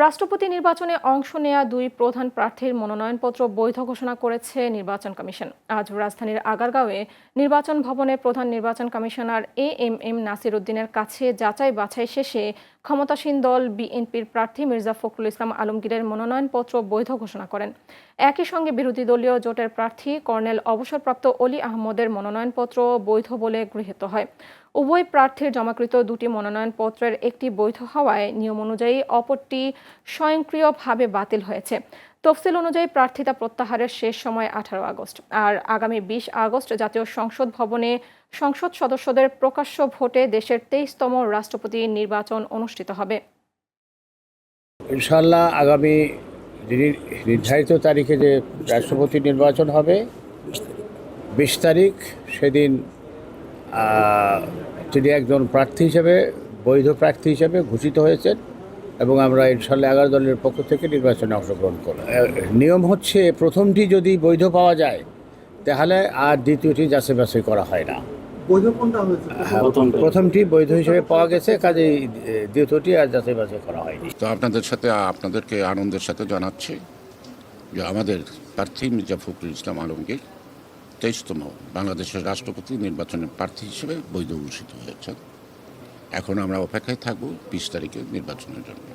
রাষ্ট্রপতি নির্বাচনে অংশ নেয়া দুই প্রধান প্রার্থীর মনোনয়নপত্র বৈধ ঘোষণা করেছে নির্বাচন কমিশন। আজ রাজধানীর আগারগাঁওয়ে নির্বাচন ভবনে প্রধান নির্বাচন কমিশনার এএমএম নাসির উদ্দিনের কাছে যাচাই বাছাই শেষে ক্ষমতাসীন দল বিএনপির প্রার্থী মির্জা ফখরুল ইসলাম আলমগীরের মনোনয়নপত্র বৈধ ঘোষণা করেন। একই সঙ্গে বিরোধী দলীয় জোটের প্রার্থী কর্নেল অবসরপ্রাপ্ত অলি আহমদের মনোনয়নপত্র বৈধ বলে গৃহীত হয়। উভয় প্রার্থীর জমাকৃত দুটি মনোনয়নপত্রের একটি বৈধ হওয়ায় নিয়ম অনুযায়ী অপরটি স্বয়ংক্রিয়ভাবে বাতিল হয়েছে। তফসিল অনুযায়ী প্রার্থিতা প্রত্যাহারের শেষ সময় 18 আগস্ট। আর আগামী 20 আগস্ট জাতীয় সংসদ ভবনে সংসদ সদস্যদের প্রকাশ্য ভোটে দেশের 23তম রাষ্ট্রপতি নির্বাচন অনুষ্ঠিত হবে। ইনশাআল্লাহ আগামী নির্ধারিত তারিখে যে রাষ্ট্রপতি নির্বাচন হবে 20 তারিখ, সেদিন তিনি একজন প্রার্থী হিসেবে, বৈধ প্রার্থী হিসেবে ঘোষিত হয়েছেন এবং আমরা ইনশাআল্লাহ 11 দলের পক্ষ থেকে নির্বাচনে অংশগ্রহণ করব। নিয়ম হচ্ছে প্রথমটি যদি বৈধ পাওয়া যায় তাহলে আর দ্বিতীয়টি যাচাই বাছাই করা হয় না। প্রথমটি বৈধ হিসেবে পাওয়া গেছে, কাজেই দ্বিতীয়টি আর যাচাই বাছাই করা হয়নি। তো আপনাদেরকে আনন্দের সাথে জানাচ্ছি যে আমাদের প্রার্থী মির্জা ফখরুল ইসলাম আলমগীর 23তম বাংলাদেশের রাষ্ট্রপতি নির্বাচনের প্রার্থী হিসেবে বৈধ ঘোষিত হয়েছেন। এখন আমরা অপেক্ষায় থাকব 20 তারিখের নির্বাচনের জন্য।